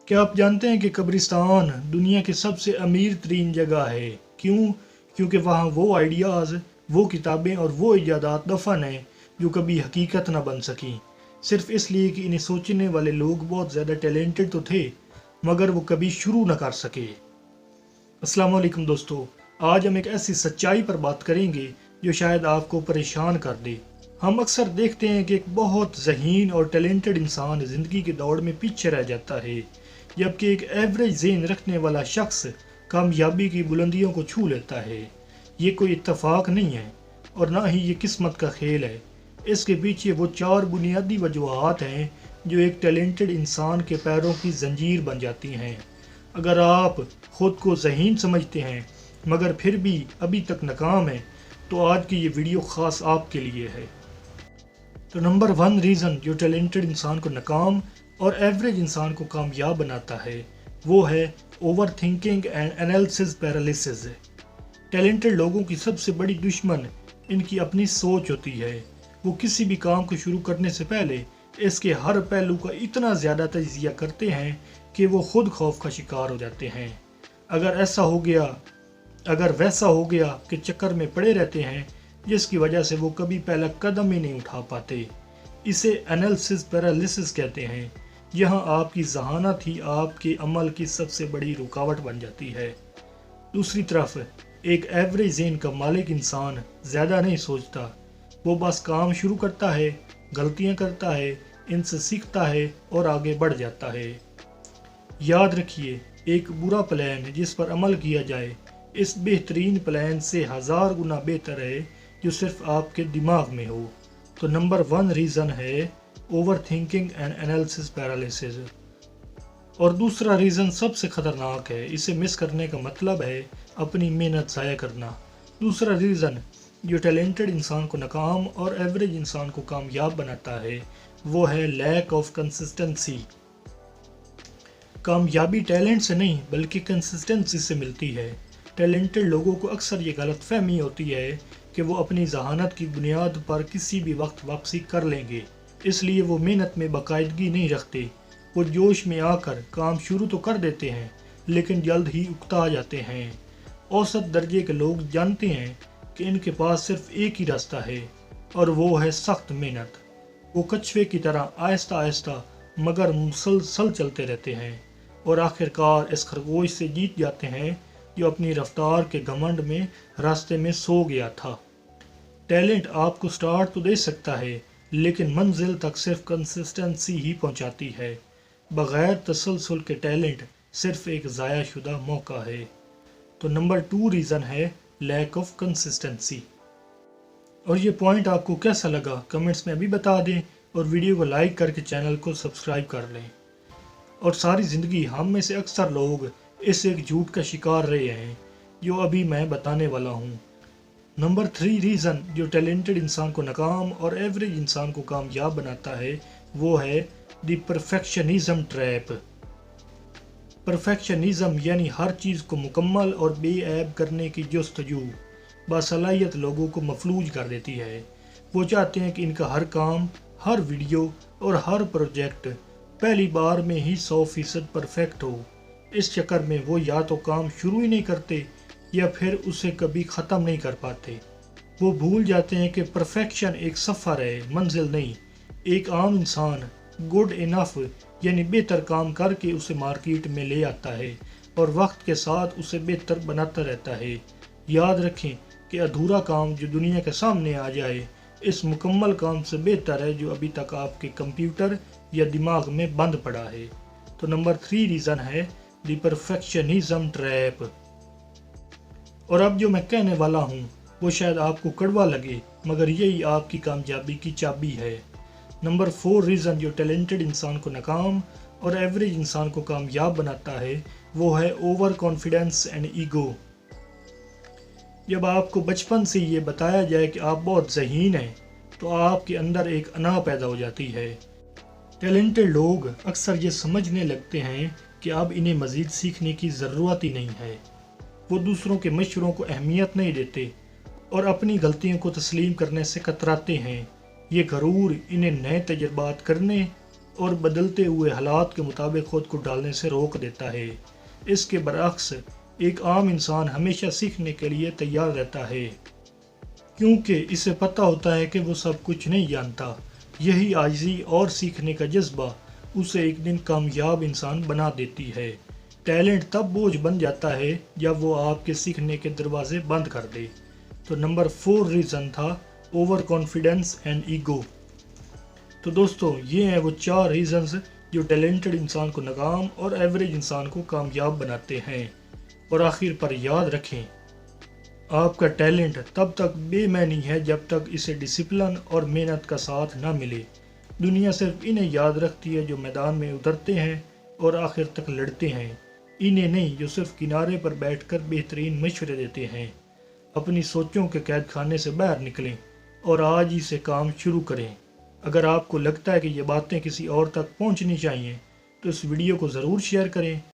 क्या आप जानते हैं कि कब्रिस्तान दुनिया की सबसे अमीर तरीन जगह है? क्यों? क्योंकि वहाँ वो आइडियाज़, वो किताबें और वो इजादात दफन हैं जो कभी हकीकत ना बन सकी, सिर्फ इसलिए कि इन्हें सोचने वाले लोग बहुत ज़्यादा टैलेंटेड तो थे मगर वो कभी शुरू ना कर सके। अस्सलाम वालेकुम दोस्तों, आज हम एक ऐसी सच्चाई पर बात करेंगे जो शायद आपको परेशान कर दे। हम अक्सर देखते हैं कि एक बहुत ज़हीन और टैलेंटेड इंसान ज़िंदगी की दौड़ में पीछे रह जाता है, जबकि एक एवरेज ज़हन रखने वाला शख्स कामयाबी की बुलंदियों को छू लेता है। ये कोई इत्तेफाक नहीं है और ना ही ये किस्मत का खेल है। इसके पीछे वो 4 बुनियादी वजूहात हैं जो एक टैलेंटेड इंसान के पैरों की जंजीर बन जाती हैं। अगर आप खुद को ज़हीन समझते हैं मगर फिर भी अभी तक नाकाम हैं, तो आज की ये वीडियो ख़ास आपके लिए है। तो नंबर 1 रीज़न जो टैलेंटेड इंसान को नाकाम और एवरेज इंसान को कामयाब बनाता है, वो है over thinking and analysis paralysis. Talented लोगों की सबसे बड़ी दुश्मन इनकी अपनी सोच होती है। वो किसी भी काम को शुरू करने से पहले इसके हर पहलू का इतना ज़्यादा तजिया करते हैं कि वो खुद खौफ का शिकार हो जाते हैं। अगर वैसा हो गया कि चक्कर में पड़े रहते हैं, जिसकी वजह से वो कभी पहला कदम ही नहीं उठा पाते। इसे एनालिसिस पैरालिसिस कहते हैं। यहाँ आपकी ज़हानत ही आपके अमल की सबसे बड़ी रुकावट बन जाती है। दूसरी तरफ एक एवरेज ज़हन का मालिक इंसान ज़्यादा नहीं सोचता। वो बस काम शुरू करता है, गलतियाँ करता है, इनसे सीखता है और आगे बढ़ जाता है। याद रखिए, एक बुरा प्लान जिस पर अमल किया जाए इस बेहतरीन प्लान से 1000 गुना बेहतर है जो सिर्फ आपके दिमाग में हो। तो नंबर 1 रीज़न है over thinking and analysis paralysis. और दूसरा रीज़न सबसे ख़तरनाक है, इसे मिस करने का मतलब है अपनी मेहनत ज़ाया करना। दूसरा रीज़न जो टैलेंटेड इंसान को नाकाम और एवरेज इंसान को कामयाब बनाता है, वो है लैक ऑफ कंसिस्टेंसी। कामयाबी टैलेंट से नहीं बल्कि कंसिस्टेंसी से मिलती है। टैलेंटेड लोगों को अक्सर ये गलतफहमी होती है कि वो अपनी जहानत की बुनियाद पर किसी भी वक्त वापसी कर लेंगे, इसलिए वो मेहनत में बाकायदगी नहीं रखते। वो जोश में आकर काम शुरू तो कर देते हैं लेकिन जल्द ही उकता जाते हैं। औसत दर्जे के लोग जानते हैं कि इनके पास सिर्फ एक ही रास्ता है और वो है सख्त मेहनत। वो कछुए की तरह आहिस्ता आहिस्ता मगर मुसलसल चलते रहते हैं और आखिरकार इस खरगोश से जीत जाते हैं जो अपनी रफ्तार के घमंड में रास्ते में सो गया था। टैलेंट आपको स्टार्ट तो दे सकता है लेकिन मंजिल तक सिर्फ कंसिस्टेंसी ही पहुंचाती है। बग़ैर तसलसल के टैलेंट सिर्फ एक ज़ाया शुदा मौका है। तो नंबर 2 रीज़न है लैक ऑफ कंसिस्टेंसी। और ये पॉइंट आपको कैसा लगा कमेंट्स में अभी बता दें और वीडियो को लाइक करके चैनल को सब्सक्राइब कर लें। और सारी ज़िंदगी हम में से अक्सर लोग इस एक झूठ का शिकार रहे हैं जो अभी मैं बताने वाला हूँ। नंबर 3 रीज़न जो टैलेंटेड इंसान को नाकाम और एवरेज इंसान को कामयाब बनाता है, वो है द परफेक्शनिज्म ट्रैप। परफेक्शनिज्म यानी हर चीज़ को मुकम्मल और बेऐब करने की जस्तजू बासलाहियत लोगों को मफलूज कर देती है। वो चाहते हैं कि इनका हर काम, हर वीडियो और हर प्रोजेक्ट पहली बार में ही 100% परफेक्ट हो। इस चक्कर में वो या तो काम शुरू ही नहीं करते या फिर उसे कभी ख़त्म नहीं कर पाते। वो भूल जाते हैं कि परफेक्शन एक सफ़र है, मंजिल नहीं। एक आम इंसान गुड इनफ यानी बेहतर काम करके उसे मार्केट में ले आता है और वक्त के साथ उसे बेहतर बनाता रहता है। याद रखें कि अधूरा काम जो दुनिया के सामने आ जाए इस मुकम्मल काम से बेहतर है जो अभी तक आपके कंप्यूटर या दिमाग में बंद पड़ा है। तो नंबर 3 रीज़न है द परफेक्शनिज्म ट्रैप। और अब जो मैं कहने वाला हूँ वो शायद आपको कड़वा लगे मगर यही आपकी कामयाबी की चाबी है। नंबर 4 रीज़न जो टैलेंटेड इंसान को नाकाम और एवरेज इंसान को कामयाब बनाता है, वो है ओवर कॉन्फिडेंस एंड ईगो। जब आपको बचपन से ये बताया जाए कि आप बहुत ज़हीन हैं तो आपके अंदर एक अना पैदा हो जाती है। टैलेंटेड लोग अक्सर ये समझने लगते हैं कि अब इन्हें मज़ीद सीखने की ज़रूरत ही नहीं है। वो दूसरों के मशवरों को अहमियत नहीं देते और अपनी गलतियों को तस्लीम करने से कतराते हैं। ये गरूर इन्हें नए तजुर्बात करने اور بدلتے ہوئے حالات کے مطابق خود کو ڈالنے سے روک دیتا ہے۔ اس کے برعکس ایک عام انسان ہمیشہ سیکھنے کے لیے تیار رہتا ہے، کیونکہ اسے پتہ ہوتا ہے کہ وہ سب کچھ نہیں جانتا۔ یہی عاجزی اور سیکھنے کا جذبہ اسے ایک دن کامیاب انسان بنا دیتی ہے۔ ٹیلنٹ تب بوجھ بن جاتا ہے جب وہ آپ کے سیکھنے کے دروازے بند کر دے۔ تو نمبر 4 ریزن تھا اوور کانفیڈنس اینڈ ایگو۔ تو دوستو یہ ہیں وہ 4 ریزنز جو ٹیلنٹڈ انسان کو ناکام اور ایوریج انسان کو کامیاب بناتے ہیں۔ اور آخر پر یاد رکھیں، آپ کا ٹیلنٹ تب تک بے معنی ہے جب تک اسے ڈسپلن اور محنت کا ساتھ نہ ملے۔ دنیا صرف انہیں یاد رکھتی ہے جو میدان میں اترتے ہیں اور آخر تک لڑتے ہیں، انہیں نہیں جو صرف کنارے پر بیٹھ کر بہترین مشورے دیتے ہیں۔ اپنی سوچوں کے قید خانے سے باہر نکلیں اور آج ہی سے کام شروع کریں۔ اگر آپ کو لگتا ہے کہ یہ باتیں کسی اور تک پہنچنی چاہیے تو اس ویڈیو کو ضرور شیئر کریں